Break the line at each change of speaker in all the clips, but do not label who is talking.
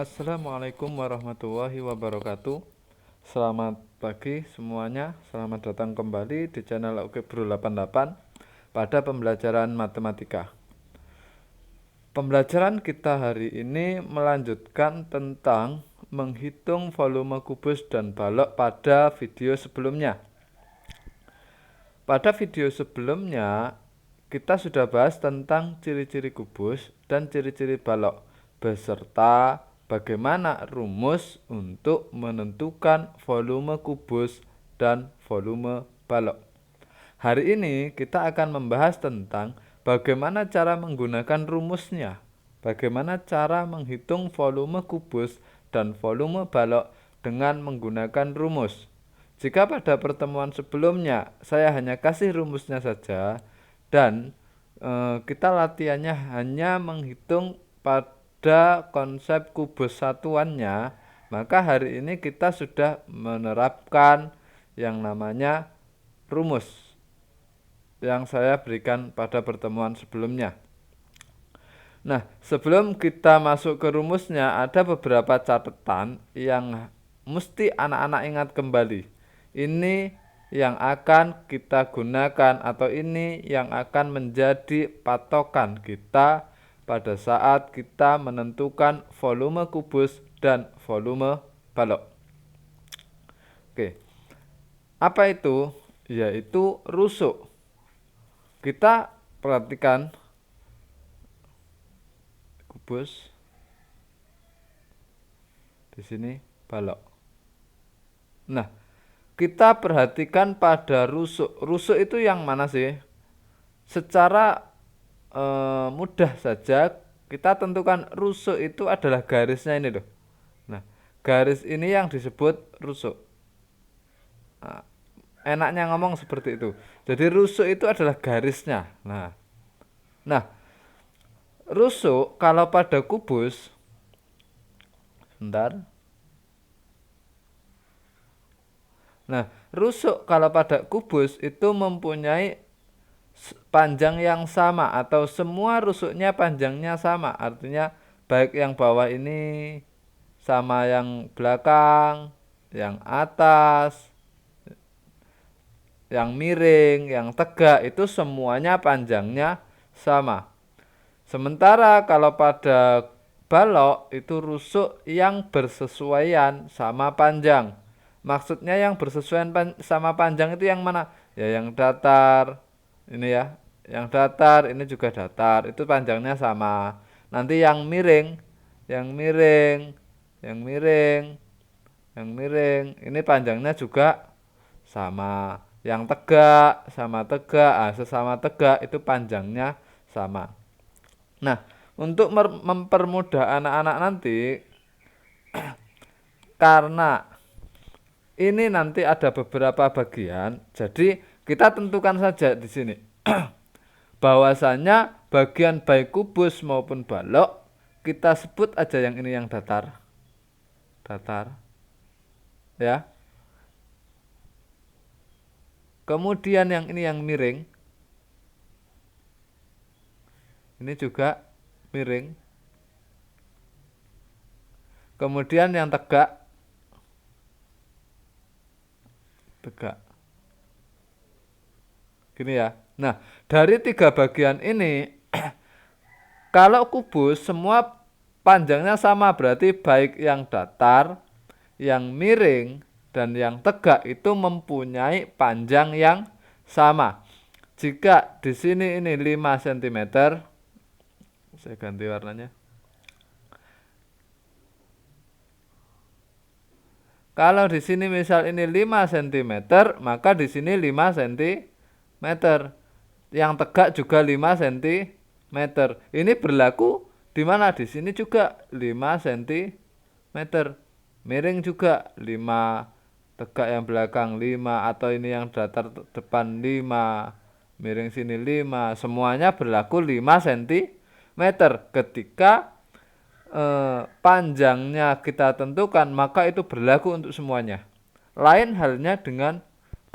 Assalamualaikum warahmatullahi wabarakatuh. Selamat pagi semuanya. Selamat datang kembali di channel Algebra 88 pada pembelajaran matematika. Pembelajaran kita hari ini melanjutkan tentang menghitung volume kubus dan balok pada video sebelumnya. Pada video sebelumnya kita sudah bahas tentang ciri-ciri kubus dan ciri-ciri balok beserta bagaimana rumus untuk menentukan volume kubus dan volume balok. Hari ini kita akan membahas tentang bagaimana cara menggunakan rumusnya, bagaimana cara menghitung volume kubus dan volume balok dengan menggunakan rumus. Jika pada pertemuan sebelumnya saya hanya kasih rumusnya saja dan kita latihannya hanya menghitung pada konsep kubus satuannya, maka hari ini kita sudah menerapkan yang namanya rumus yang saya berikan pada pertemuan sebelumnya. Nah, sebelum kita masuk ke rumusnya, ada beberapa catatan yang mesti anak-anak ingat kembali. Ini yang akan kita gunakan atau ini yang akan menjadi patokan kita pada saat kita menentukan volume kubus dan volume balok. Oke. Apa itu? Yaitu rusuk. Kita perhatikan kubus, di sini balok. Nah, kita perhatikan pada rusuk. Rusuk itu yang mana sih? Secara mudah saja kita tentukan rusuk itu adalah garisnya ini loh. Nah, garis ini yang disebut rusuk. Nah, enaknya ngomong seperti itu. Jadi rusuk itu adalah garisnya. Nah, rusuk kalau pada kubus, sebentar. Nah, rusuk kalau pada kubus itu mempunyai panjang yang sama atau semua rusuknya panjangnya sama. Artinya baik yang bawah ini sama yang belakang, yang atas, yang miring, yang tegak itu semuanya panjangnya sama. Sementara kalau pada balok itu rusuk yang bersesuaian sama panjang. Maksudnya yang bersesuaian sama panjang itu yang mana? Ya yang datar. Ini ya, yang datar ini juga datar. Itu panjangnya sama. Nanti yang miring, yang miring, yang miring, yang miring, ini panjangnya juga sama. Yang tegak sama tegak, sesama tegak itu panjangnya sama. Nah, untuk mempermudah anak-anak nanti, karena ini nanti ada beberapa bagian, jadi kita tentukan saja di sini bahwasanya bagian baik kubus maupun balok kita sebut aja yang ini yang datar, datar, ya. Kemudian yang ini yang miring, ini juga miring. Kemudian yang tegak, tegak. Gini ya. Nah, dari tiga bagian ini, kalau kubus semua panjangnya sama, berarti baik yang datar, yang miring, dan yang tegak itu mempunyai panjang yang sama. Jika di sini ini 5 cm, saya ganti warnanya. Kalau di sini misal ini 5 cm, maka di sini 5 cm. Yang tegak juga 5 cm. Ini berlaku di mana? Di sini juga 5 cm. Miring juga 5, tegak yang belakang 5, atau ini yang datar depan 5, miring sini 5. Semuanya berlaku 5 cm. Ketika panjangnya kita tentukan, maka itu berlaku untuk semuanya. Lain halnya dengan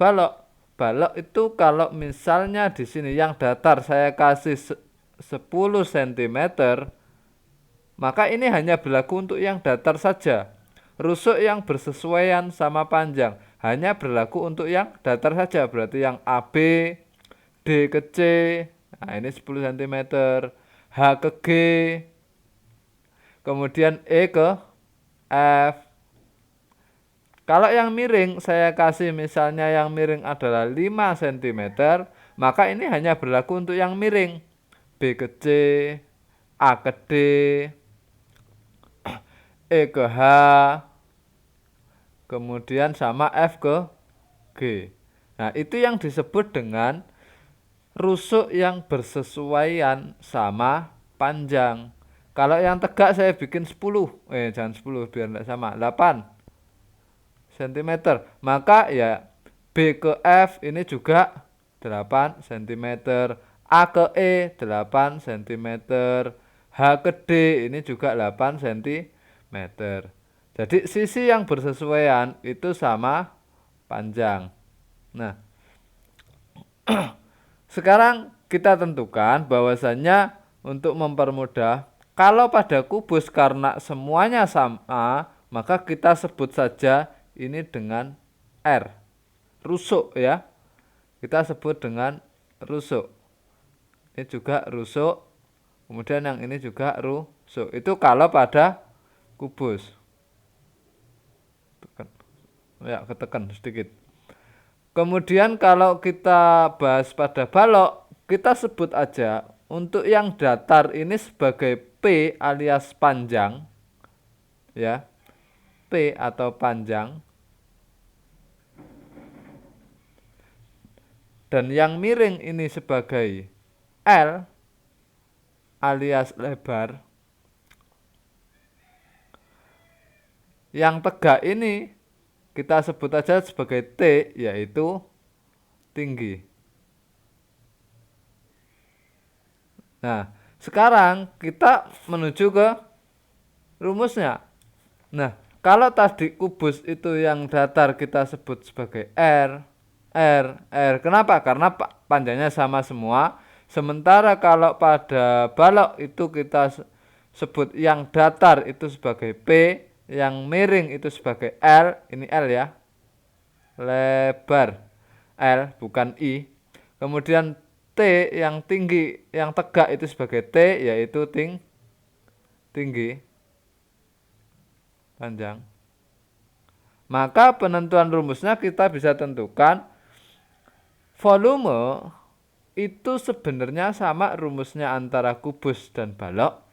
balok. Balok itu kalau misalnya di sini yang datar saya kasih 10 cm, maka ini hanya berlaku untuk yang datar saja. Rusuk yang bersesuaian sama panjang hanya berlaku untuk yang datar saja, berarti yang AB, D ke C, nah ini 10 cm, H ke G, kemudian E ke F. Kalau yang miring saya kasih misalnya yang miring adalah 5 cm, maka ini hanya berlaku untuk yang miring. B ke C, A ke D, E ke H, kemudian sama F ke G. Nah, itu yang disebut dengan rusuk yang bersesuaian sama panjang. Kalau yang tegak saya bikin 10, jangan 10 biar tidak sama, 8 cm. Maka ya B ke F ini juga 8 cm, A ke E 8 cm, H ke D ini juga 8 cm. Jadi sisi yang bersesuaian itu sama panjang. Nah, sekarang kita tentukan bahwasannya untuk mempermudah, kalau pada kubus karena semuanya sama, maka kita sebut saja ini dengan R. Rusuk ya. Kita sebut dengan rusuk. Ini juga rusuk. Kemudian yang ini juga rusuk. Itu kalau pada kubus. Ya, ketekan sedikit. Kemudian kalau kita bahas pada balok, kita sebut aja untuk yang datar ini sebagai P alias panjang, ya, P atau panjang. Dan yang miring ini sebagai L alias lebar. Yang tegak ini kita sebut aja sebagai T, yaitu tinggi. Nah, sekarang kita menuju ke rumusnya. Nah, kalau tadi kubus itu yang datar kita sebut sebagai R. Kenapa? Karena panjangnya sama semua. Sementara kalau pada balok itu kita sebut yang datar itu sebagai P, yang miring itu sebagai L, ini L ya, lebar L bukan I. Kemudian T yang tinggi, yang tegak itu sebagai T, yaitu tinggi, panjang. Maka penentuan rumusnya kita bisa tentukan volume itu sebenarnya sama rumusnya antara kubus dan balok,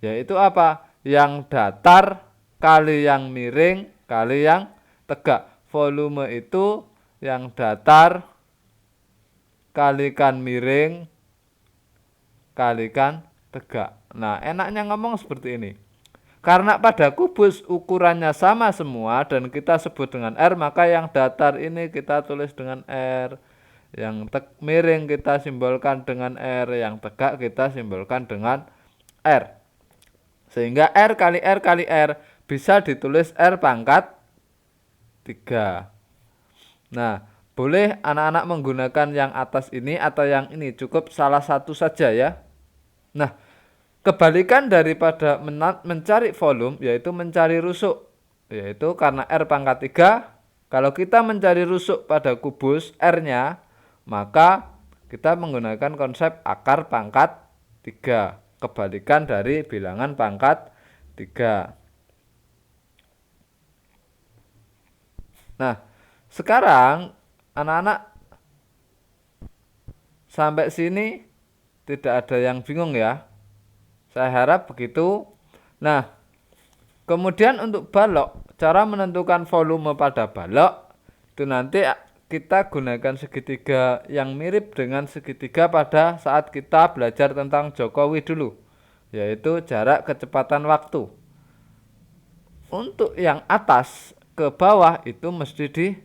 yaitu apa? Yang datar kali yang miring kali yang tegak. Volume itu yang datar kalikan miring kalikan tegak. Nah, enaknya ngomong seperti ini. Karena pada kubus ukurannya sama semua dan kita sebut dengan R, maka yang datar ini kita tulis dengan R. Yang miring kita simbolkan dengan R, yang tegak kita simbolkan dengan R. Sehingga R kali R kali R bisa ditulis R pangkat 3. Nah, boleh anak-anak menggunakan yang atas ini atau yang ini, cukup salah satu saja ya. Nah, kebalikan daripada mencari volume yaitu mencari rusuk, yaitu karena R pangkat 3, kalau kita mencari rusuk pada kubus R-nya, maka kita menggunakan konsep akar pangkat 3, kebalikan dari bilangan pangkat 3. Nah, sekarang anak-anak sampai sini tidak ada yang bingung ya. Saya harap begitu. Nah, kemudian untuk balok, cara menentukan volume pada balok itu nanti kita gunakan segitiga yang mirip dengan segitiga pada saat kita belajar tentang Jokowi dulu, yaitu jarak kecepatan waktu. Untuk yang atas ke bawah itu mesti dibagi.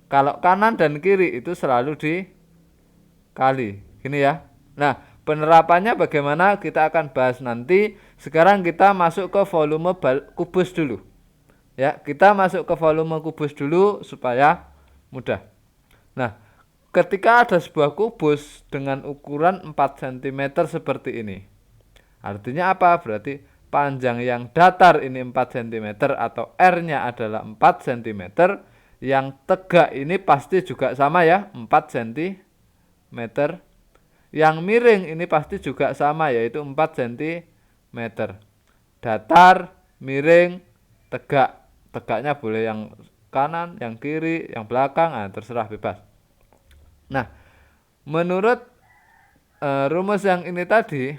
Kalau kanan dan kiri itu selalu dikali. Gini ya. Nah, penerapannya bagaimana kita akan bahas nanti. Sekarang kita masuk ke volume kubus dulu. Ya, kita masuk ke volume kubus dulu supaya mudah. Nah, ketika ada sebuah kubus dengan ukuran 4 cm seperti ini. Artinya apa? Berarti panjang yang datar ini 4 cm atau R-nya adalah 4 cm. Yang tegak ini pasti juga sama ya, 4 cm. Yang miring ini pasti juga sama, yaitu 4 cm. Datar, miring, tegak. Tegaknya boleh yang kanan, yang kiri, yang belakang, terserah bebas. Nah, menurut rumus yang ini tadi,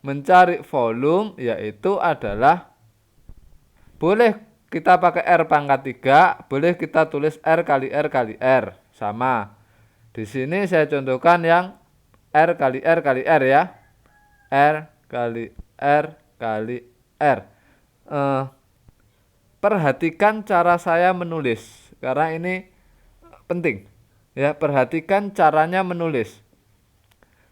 mencari volume yaitu adalah boleh kita pakai R pangkat 3, boleh kita tulis R kali R kali R, sama. Di sini saya contohkan yang R kali R kali R ya. R kali R kali R. Perhatikan cara saya menulis karena ini penting. Ya, perhatikan caranya menulis.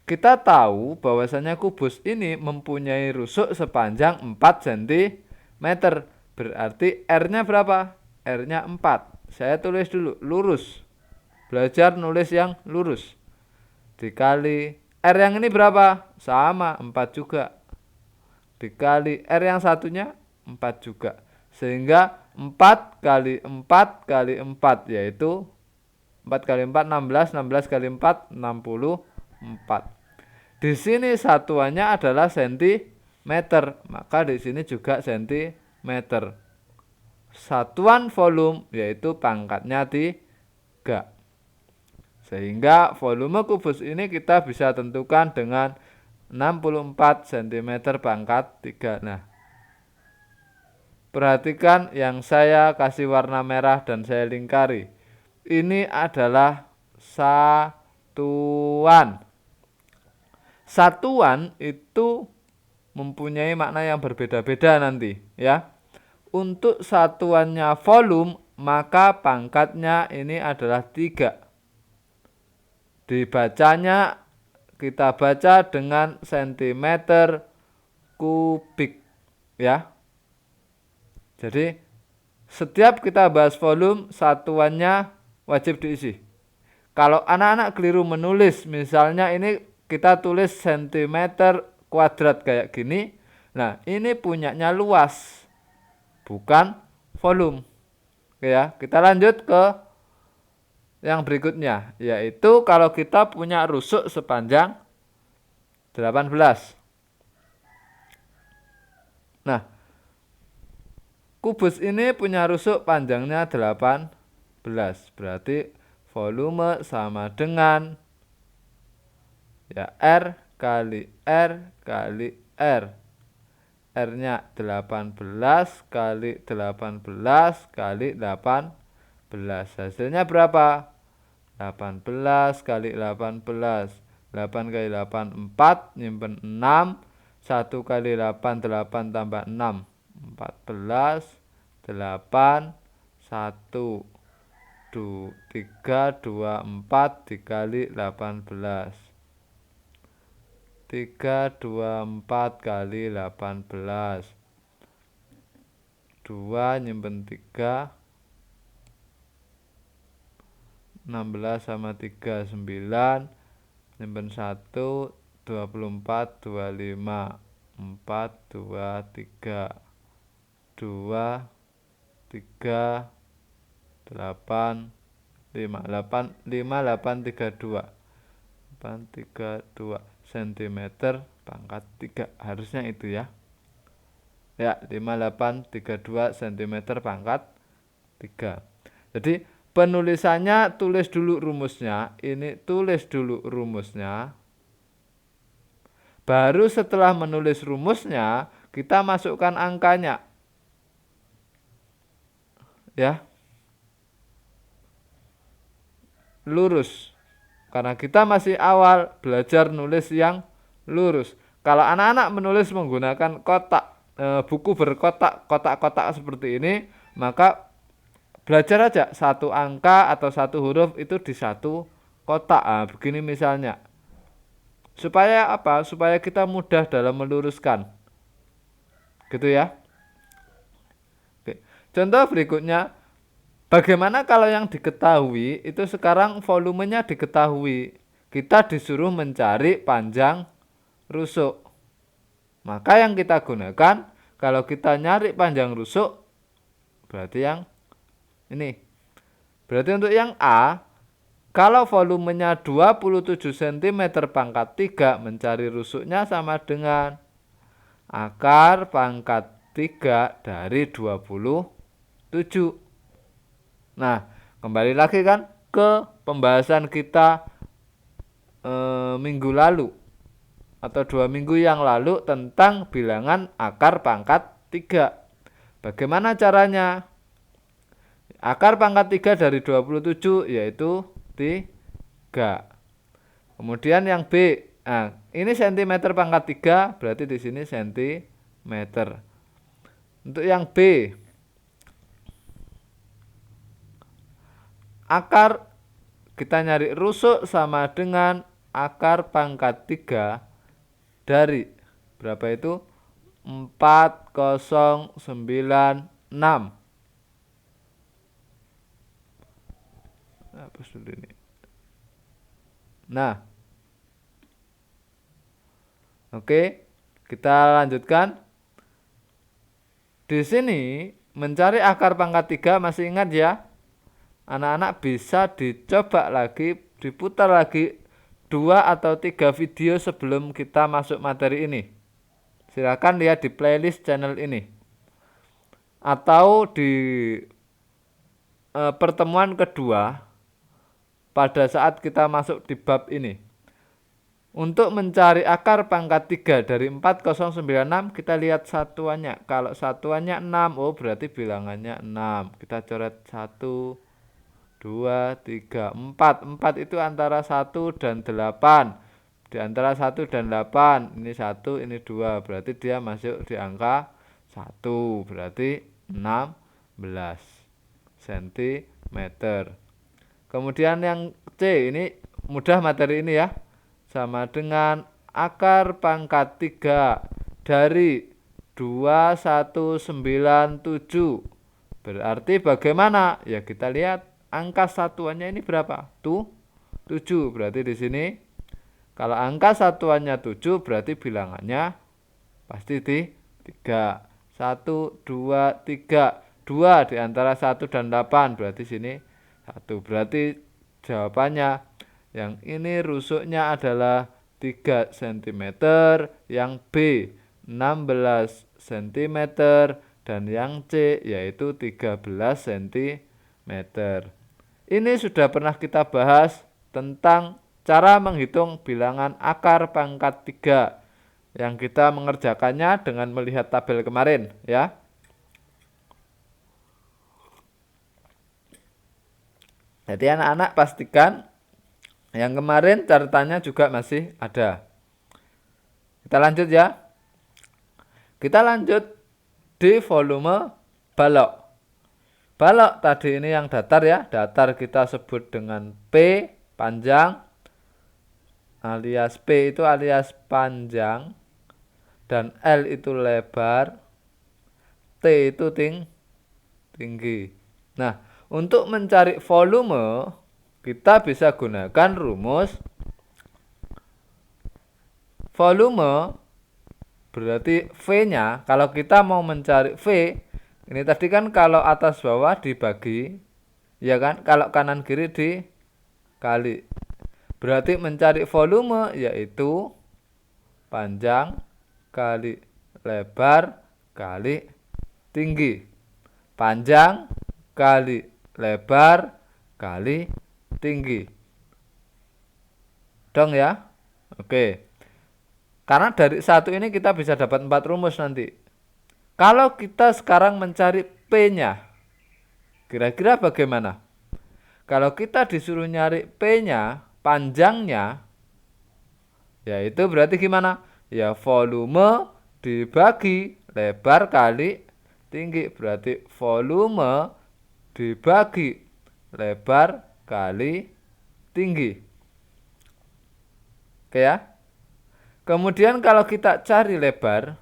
Kita tahu bahwasanya kubus ini mempunyai rusuk sepanjang 4 cm. Berarti R-nya berapa? R-nya 4. Saya tulis dulu lurus. Belajar nulis yang lurus. Dikali R yang ini berapa? Sama, 4 juga. Dikali R yang satunya 4 juga. Sehingga 4 kali 4 kali 4 yaitu 4 kali 4 16, 16 kali 4 64. Di sini satuannya adalah sentimeter, maka di sini juga sentimeter. Satuan volume yaitu pangkatnya 3. Sehingga volume kubus ini kita bisa tentukan dengan 64 cm pangkat 3. Nah, perhatikan yang saya kasih warna merah dan saya lingkari. Ini adalah satuan. Satuan itu mempunyai makna yang berbeda-beda nanti ya. Untuk satuannya volume, maka pangkatnya ini adalah 3. Dibacanya kita baca dengan sentimeter kubik ya. Jadi setiap kita bahas volume, satuannya wajib diisi. Kalau anak-anak keliru menulis, misalnya ini kita tulis sentimeter kuadrat kayak gini. Nah, ini punyanya luas, bukan volume. Oke ya, kita lanjut ke yang berikutnya, yaitu kalau kita punya rusuk sepanjang 18. Nah, kubus ini punya rusuk panjangnya 18. Berarti volume sama dengan ya R kali R kali R. R-nya 18 kali 18 kali 18. Hasilnya berapa? 18 kali 18. 8 kali 8 4, nyimpen 6. 1 kali 8 8 tambah 6 14. 8 1 3 2 4 dikali 18. 3 2 4 kali 18. 2 nyimpen 3. 16 sama 3 9. Nyimpen 1 24 25. 4 2 3 2 3 8 5 8 5 8 3 2 8 3 2 cm pangkat 3. Harusnya itu ya. Ya, 5832 cm pangkat 3. Jadi penulisannya tulis dulu rumusnya. Ini tulis dulu rumusnya. Baru setelah menulis rumusnya, kita masukkan angkanya. Ya. Lurus. Karena kita masih awal belajar nulis yang lurus. Kalau anak-anak menulis menggunakan kotak, buku berkotak, kotak-kotak seperti ini, maka belajar aja satu angka atau satu huruf itu di satu kotak. Begini misalnya. Supaya apa? Supaya kita mudah dalam meluruskan. Gitu ya. Oke. Contoh berikutnya, Bagaimana kalau yang diketahui itu sekarang volumenya diketahui. Kita disuruh mencari panjang rusuk. Maka yang kita gunakan kalau kita nyari panjang rusuk berarti yang ini. Berarti untuk yang A, kalau volumenya 27 cm pangkat 3, mencari rusuknya sama dengan akar pangkat 3 dari 27. Nah, kembali lagi kan ke pembahasan kita minggu lalu atau 2 minggu yang lalu tentang bilangan akar pangkat 3. Bagaimana caranya? Akar pangkat 3 dari 27 yaitu 3. Kemudian yang B, nah ini cm pangkat 3, berarti di sini cm. Untuk yang B, akar kita nyari rusuk sama dengan akar pangkat 3 dari berapa itu? 4096. Hapus dulu ini. Nah, oke, kita lanjutkan. Di sini mencari akar pangkat 3, masih ingat ya? Anak-anak bisa dicoba lagi, diputar lagi 2 atau 3 video sebelum kita masuk materi ini. Silakan lihat di playlist channel ini. Atau di pertemuan kedua pada saat kita masuk di bab ini. Untuk mencari akar pangkat 3 dari 4096, kita lihat satuannya. Kalau satuannya 6, oh berarti bilangannya 6. Kita coret 1, 2, 3, 4. 4 itu antara 1 dan 8. Di antara 1 dan 8, ini 1, ini 2. Berarti dia masuk di angka 1. Berarti 16 cm. Kemudian yang C, ini mudah materi ini ya. Sama dengan akar pangkat 3 dari 2197. Berarti bagaimana? Ya kita lihat angka satuannya ini berapa? Tuh 7. Berarti di sini kalau angka satuannya 7 berarti bilangannya pasti di 3. 1, 2, 3. 2 di antara 1 dan 8 berarti sini 1. Berarti jawabannya yang ini rusuknya adalah 3 cm, yang B 16 cm, dan yang C yaitu 13 cm. Ini sudah pernah kita bahas tentang cara menghitung bilangan akar pangkat 3 yang kita mengerjakannya dengan melihat tabel kemarin ya. Jadi anak-anak pastikan yang kemarin catatannya juga masih ada. Kita lanjut ya. Kita lanjut di volume balok. Balok tadi ini yang datar ya. Datar kita sebut dengan P, panjang, alias P itu alias panjang, dan L itu lebar, T itu tinggi. Nah, untuk mencari volume kita bisa gunakan rumus volume, berarti V-nya, kalau kita mau mencari V, ini tadi kan kalau atas bawah dibagi, ya kan, kalau kanan kiri dikali. Berarti mencari volume yaitu panjang kali lebar kali tinggi. Panjang kali lebar kali tinggi. Dong ya. Oke. Karena dari satu ini kita bisa dapat 4 rumus nanti. Kalau kita sekarang mencari P-nya, kira-kira bagaimana? Kalau kita disuruh nyari P-nya, panjangnya, yaitu berarti gimana? Ya volume dibagi lebar kali tinggi. Berarti volume dibagi lebar kali tinggi. Oke ya. Kemudian kalau kita cari lebar,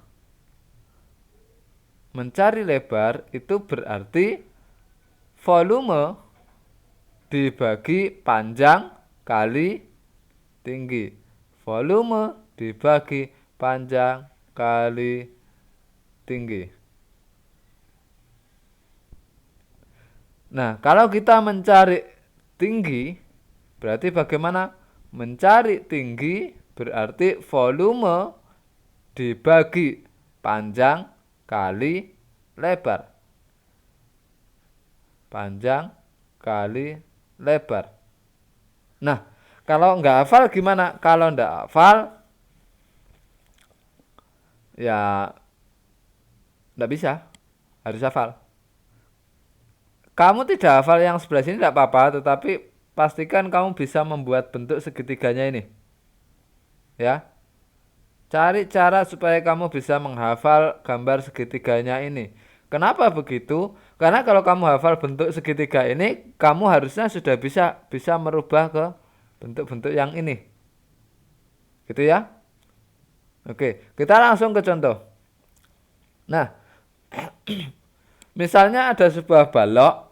mencari lebar itu berarti volume dibagi panjang kali tinggi. Volume dibagi panjang kali tinggi. Nah, kalau kita mencari tinggi, berarti bagaimana? Mencari tinggi berarti volume dibagi panjang kali lebar. Panjang kali lebar. Nah, kalau nggak hafal gimana? Kalau nggak hafal, ya nggak bisa, harus hafal. Kamu tidak hafal yang sebelah sini tidak apa-apa, tetapi pastikan kamu bisa membuat bentuk segitiganya ini. Ya, cari cara supaya kamu bisa menghafal gambar segitiganya ini. Kenapa begitu? Karena kalau kamu hafal bentuk segitiga ini, kamu harusnya sudah bisa merubah ke bentuk-bentuk yang ini. Gitu ya? Oke, kita langsung ke contoh. Nah, misalnya ada sebuah balok,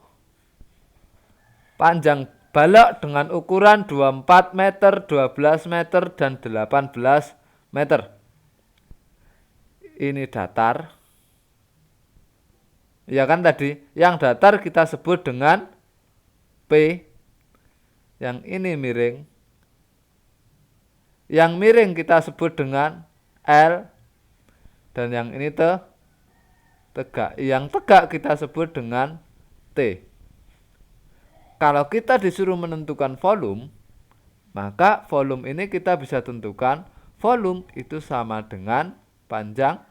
panjang balok dengan ukuran 24 meter, 12 meter, dan 18 meter. Ini datar. Ya kan tadi, yang datar kita sebut dengan P. Yang ini miring. Yang miring kita sebut dengan L. Dan yang ini tegak. Yang tegak kita sebut dengan T. Kalau kita disuruh menentukan volume, maka volume ini kita bisa tentukan volume itu sama dengan panjang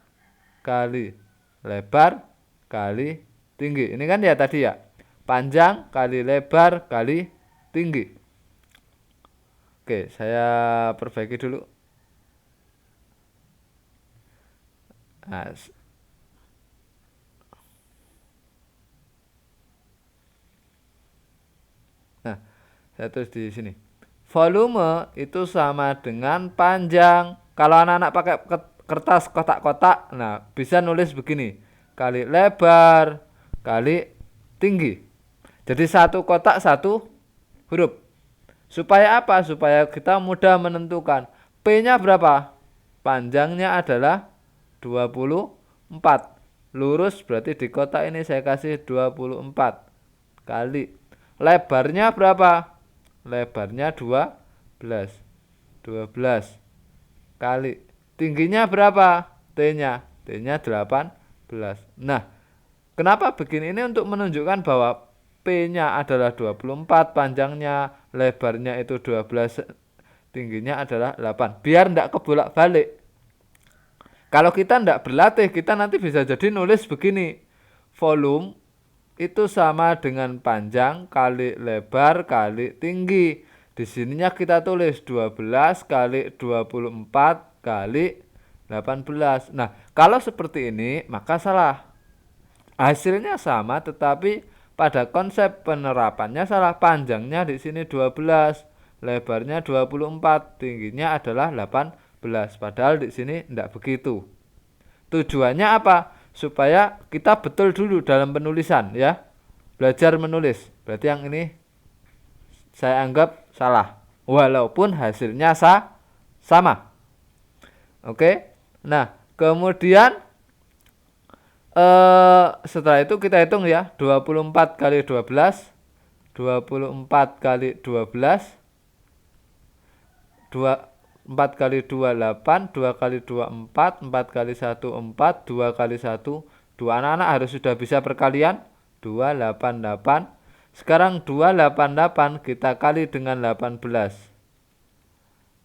kali lebar kali tinggi. Ini kan ya tadi ya, panjang kali lebar kali tinggi. Oke, saya perbaiki dulu. Nah, saya tulis di sini. Volume itu sama dengan panjang. Kalau anak-anak pakai kertas kotak-kotak, nah bisa nulis begini, kali lebar kali tinggi. Jadi satu kotak satu huruf. Supaya apa? Supaya kita mudah menentukan. P-nya berapa? Panjangnya adalah 24. Lurus berarti di kotak ini saya kasih 24 kali. Lebarnya berapa? Lebarnya 12 kali. Tingginya berapa? T-nya 18. Nah, kenapa begini? Ini untuk menunjukkan bahwa P-nya adalah 24, panjangnya, lebarnya itu 12, tingginya adalah 8. Biar tidak kebolak-balik. Kalau kita tidak berlatih, kita nanti bisa jadi nulis begini. Volume itu sama dengan panjang kali lebar kali tinggi. Di sininya kita tulis 12 kali 24 kali 18. Nah, kalau seperti ini maka salah. Hasilnya sama tetapi pada konsep penerapannya salah. Panjangnya di sini 12, lebarnya 24, tingginya adalah 18. Padahal di sini tidak begitu. Tujuannya apa? Supaya kita betul dulu dalam penulisan ya. Belajar menulis. Berarti yang ini saya anggap salah. Walaupun hasilnya sama. Oke. Nah, kemudian setelah itu kita hitung ya. 24 kali 12. 24 kali 12. 4 kali 2, 8. 2 kali 2, 4. 4 kali 1, 4. 2 kali 1, 2. Anak-anak harus sudah bisa perkalian. 288. Sekarang 288 kita kali dengan 18.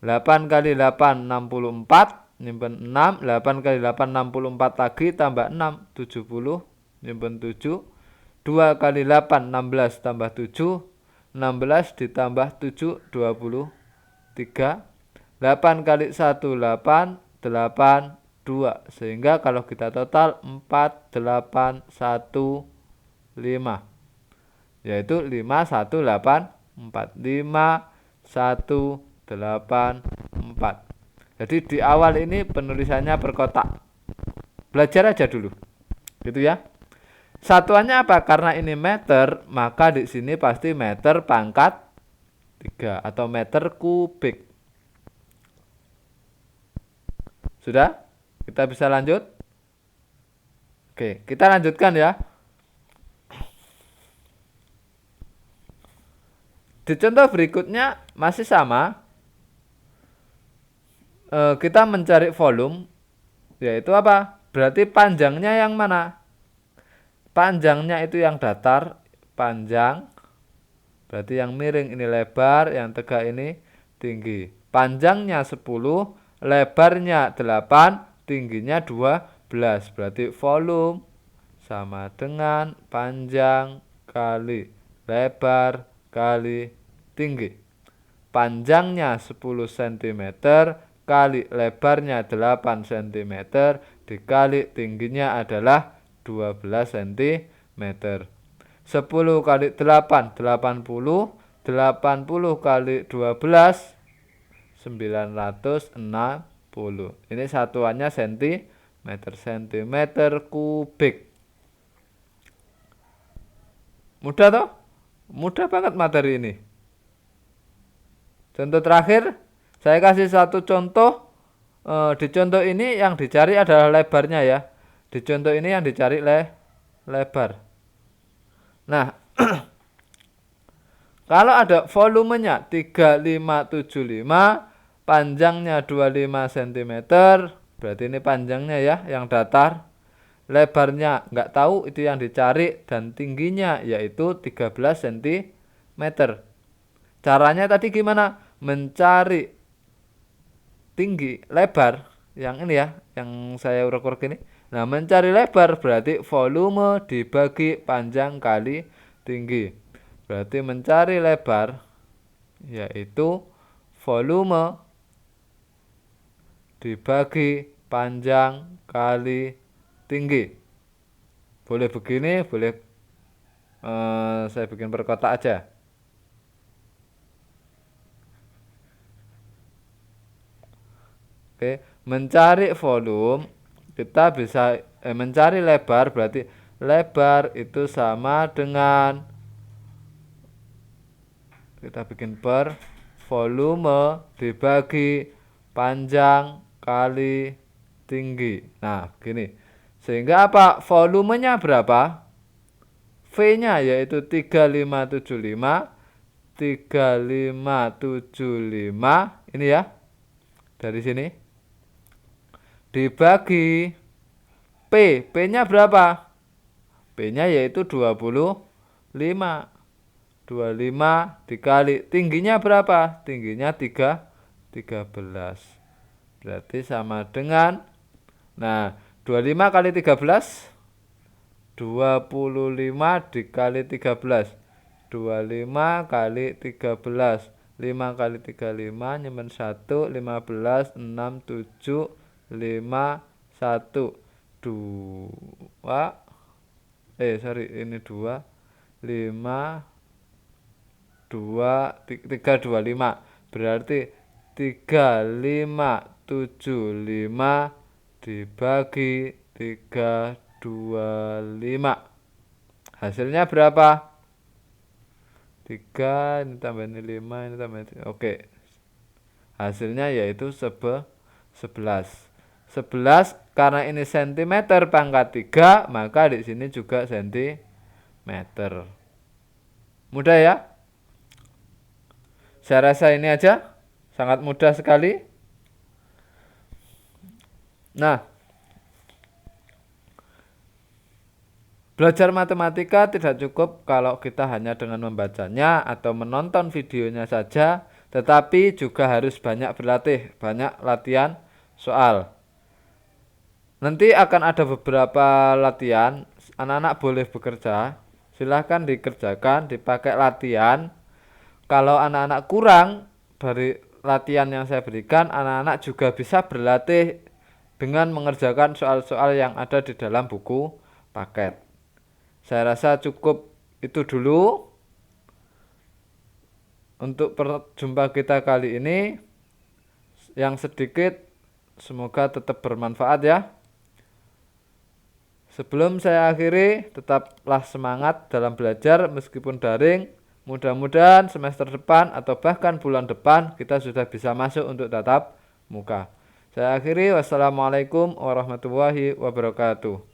8 kali 8 64, nyimpen 6. 8 kali 8 64 lagi tambah 6 70, nyimpen 7. 2 kali 8 16 tambah 7, 16 ditambah 7 23. 8 kali 1 8, 8 2. Sehingga kalau kita total 4 8 1 5, yaitu 5184. 5184. Jadi di awal ini penulisannya per kotak. Belajar aja dulu. Gitu ya. Satuannya apa? Karena ini meter, maka di sini pasti meter pangkat 3 atau meter kubik. Sudah? Kita bisa lanjut? Oke, kita lanjutkan ya. Di contoh berikutnya masih sama. Kita mencari volume, yaitu apa? Berarti panjangnya yang mana? Panjangnya itu yang datar, panjang. Berarti yang miring ini lebar, yang tegak ini tinggi. Panjangnya 10, lebarnya 8, tingginya 12. Berarti volume sama dengan panjang kali lebar kali tinggi. Panjangnya 10 cm kali lebarnya 8 cm dikali tingginya adalah 12 cm. 10 kali 8 80, 80 kali 12 960. Ini satuannya cm kubik. Mudah toh? Mudah banget materi ini. Contoh terakhir, saya kasih satu contoh. Di contoh ini yang dicari adalah lebarnya ya. Di contoh ini yang dicari lebar. Nah, kalau ada volumenya 3575, panjangnya 25 cm, berarti ini panjangnya ya yang datar. Lebarnya nggak tahu, itu yang dicari, dan tingginya yaitu 13 cm. Caranya tadi gimana? Mencari tinggi lebar yang ini ya, yang saya urek-urek ini. Nah, mencari lebar berarti volume dibagi panjang kali tinggi. Berarti mencari lebar yaitu volume dibagi panjang kali tinggi. Boleh begini, boleh saya bikin perkotak aja. Oke, mencari volume kita bisa mencari lebar, berarti lebar itu sama dengan, kita bikin per volume dibagi panjang kali tinggi. Nah, begini. Sehingga apa? Volumenya berapa? V-nya yaitu 3575. 3575 ini ya. Dari sini dibagi P. P-nya berapa? P-nya yaitu 25. 25 dikali tingginya berapa? Tingginya 13. Berarti sama dengan, nah, 25 kali 13 25 dikali 13. 25 kali 13. 5 kali 35 nyemen 1, 15, 6, 7, 5, 1, 2. Ini 2, 5, 2, 3, 25. Berarti 3575 dibagi 325. Hasilnya berapa? 3, ini tambah ini 5, ini tambah ini. Oke. Hasilnya yaitu 11. 11 karena ini cm pangkat 3, maka di sini juga cm. Mudah ya? Saya rasa ini aja. Sangat mudah sekali. Nah, belajar matematika tidak cukup kalau kita hanya dengan membacanya atau menonton videonya saja, tetapi juga harus banyak berlatih, banyak latihan soal. Nanti akan ada beberapa latihan, anak-anak boleh bekerja, silahkan dikerjakan, dipakai latihan. Kalau anak-anak kurang dari latihan yang saya berikan, anak-anak juga bisa berlatih dengan mengerjakan soal-soal yang ada di dalam buku paket. Saya rasa cukup itu dulu untuk perjumpa kita kali ini. Yang sedikit semoga tetap bermanfaat ya. Sebelum saya akhiri, tetaplah semangat dalam belajar meskipun daring. Mudah-mudahan semester depan atau bahkan bulan depan kita sudah bisa masuk untuk tatap muka. Saya akhiri, wassalamualaikum warahmatullahi wabarakatuh.